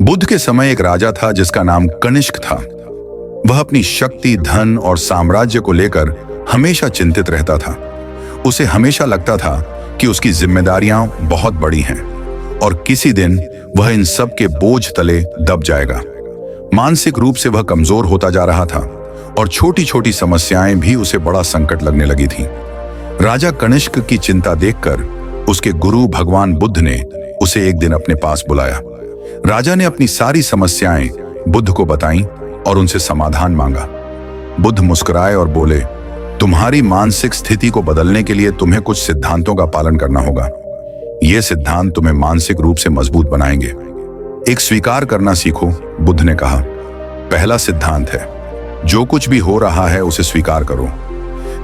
बुद्ध के समय एक राजा था जिसका नाम कनिष्क था। वह अपनी शक्ति, धन और साम्राज्य को लेकर हमेशा चिंतित रहता था। उसे हमेशा लगता था कि उसकी जिम्मेदारियां बहुत बड़ी हैं और किसी दिन वह इन सब के बोझ तले दब जाएगा। मानसिक रूप से वह कमजोर होता जा रहा था और छोटी छोटी समस्याएं भी उसे बड़ा संकट लगने लगी थी। राजा कनिष्क की चिंता देखकर उसके गुरु भगवान बुद्ध ने उसे एक दिन अपने पास बुलाया। राजा ने अपनी सारी समस्याएं बुद्ध को बताईं और उनसे समाधान मांगा। बुद्ध मुस्कुराए और बोले, तुम्हारी मानसिक स्थिति को बदलने के लिए तुम्हें कुछ सिद्धांतों का पालन करना होगा। ये सिद्धांत तुम्हें मानसिक रूप से मजबूत बनाएंगे। एक स्वीकार करना सीखो, बुद्ध ने कहा। पहला सिद्धांत है, जो कुछ भी हो रहा है उसे स्वीकार करो।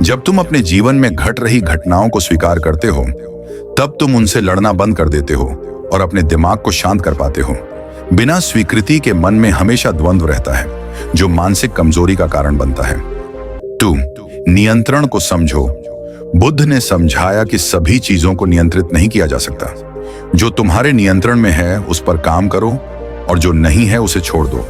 जब तुम अपने जीवन में घट रही घटनाओं को स्वीकार करते हो, तब तुम उनसे लड़ना बंद कर देते हो और अपने दिमाग को शांत कर पाते हो। बिना स्वीकृति के मन में हमेशा द्वंद्व रहता है, जो मानसिक कमजोरी का कारण बनता है। 2. नियंत्रण को समझो। बुद्ध ने समझाया कि सभी चीजों को नियंत्रित नहीं किया जा सकता। जो तुम्हारे नियंत्रण में है उस पर काम करो और जो नहीं है उसे छोड़ दो।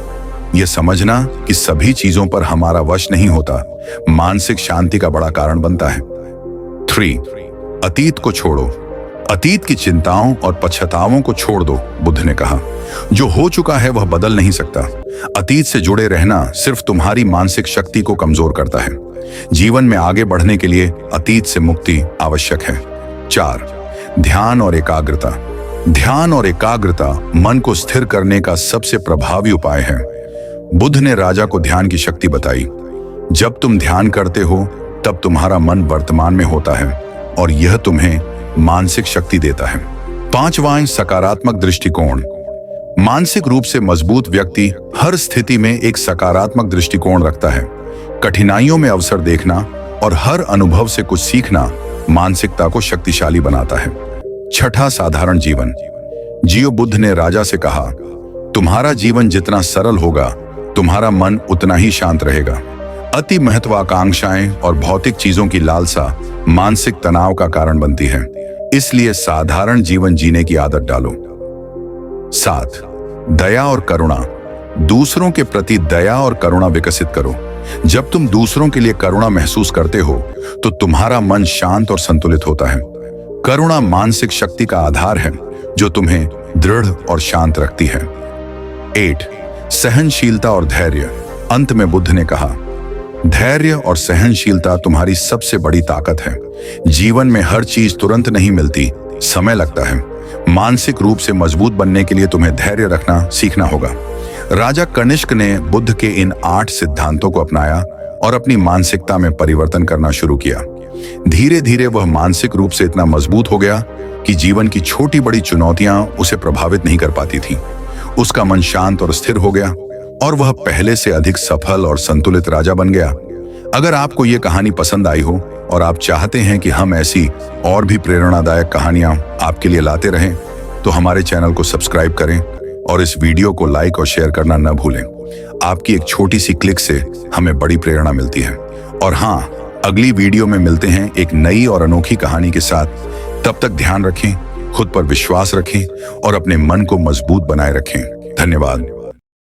यह समझना कि सभी चीजों पर हमारा वश नहीं होता, मानसिक शांति का बड़ा कारण बनता है। 3. अतीत को छोड़ो। अतीत की चिंताओं और पछतावों को छोड़ दो, बुद्ध ने कहा। जो हो चुका है वह बदल नहीं सकता। अतीत से जुड़े रहना सिर्फ तुम्हारी मानसिक शक्ति को कमजोर करता है। जीवन में आगे बढ़ने के लिए अतीत से मुक्ति आवश्यक है। 4. ध्यान और एकाग्रता। ध्यान और एकाग्रता मन को स्थिर करने का सबसे प्रभावी उपाय है। बुद्ध ने राजा को ध्यान की शक्ति बताई। जब तुम ध्यान करते हो तब तुम्हारा मन वर्तमान में होता है और यह तुम्हें मानसिक शक्ति देता है। 5वां, सकारात्मक दृष्टिकोण। मानसिक रूप से मजबूत व्यक्ति हर स्थिति में एक सकारात्मक दृष्टिकोण रखता है। कठिनाइयों में अवसर देखना और हर अनुभव से कुछ सीखना मानसिकता को शक्तिशाली बनाता है। 6. साधारण जीवन जियो। बुद्ध ने राजा से कहा, तुम्हारा जीवन जितना सरल होगा, तुम्हारा मन उतना ही शांत रहेगा। अति महत्वाकांक्षाएं और भौतिक चीजों की लालसा मानसिक तनाव का कारण बनती है। इसलिए साधारण जीवन जीने की आदत डालो। 7. दया और करुणा। दूसरों के प्रति दया और करुणा विकसित करो। जब तुम दूसरों के लिए करुणा महसूस करते हो तो तुम्हारा मन शांत और संतुलित होता है। करुणा मानसिक शक्ति का आधार है जो तुम्हें दृढ़ और शांत रखती है। 8. सहनशीलता और धैर्य। अंत में बुद्ध ने कहा, धैर्य और सहनशीलता तुम्हारी सबसे बड़ी ताकत है। जीवन में हर चीज तुरंत नहीं मिलती, समय लगता है। मानसिक रूप से मजबूत बनने के लिए तुम्हें धैर्य रखना सीखना होगा। राजा कनिष्क ने बुद्ध के इन 8 सिद्धांतों को अपनाया और अपनी मानसिकता में परिवर्तन करना शुरू किया। धीरे धीरे वह मानसिक रूप से इतना मजबूत हो गया कि जीवन की छोटी बड़ी चुनौतियां उसे प्रभावित नहीं कर पाती थी। उसका मन शांत और स्थिर हो गया और वह पहले से अधिक सफल और संतुलित राजा बन गया। अगर आपको ये कहानी पसंद आई हो और आप चाहते हैं कि हम ऐसी और भी प्रेरणादायक कहानियां आपके लिए लाते रहें, तो हमारे चैनल को सब्सक्राइब करें और इस वीडियो को लाइक और शेयर करना न भूलें। आपकी एक छोटी सी क्लिक से हमें बड़ी प्रेरणा मिलती है। और हाँ, अगली वीडियो में मिलते हैं एक नई और अनोखी कहानी के साथ। तब तक ध्यान रखें, खुद पर विश्वास रखें और अपने मन को मजबूत बनाए रखें। धन्यवाद।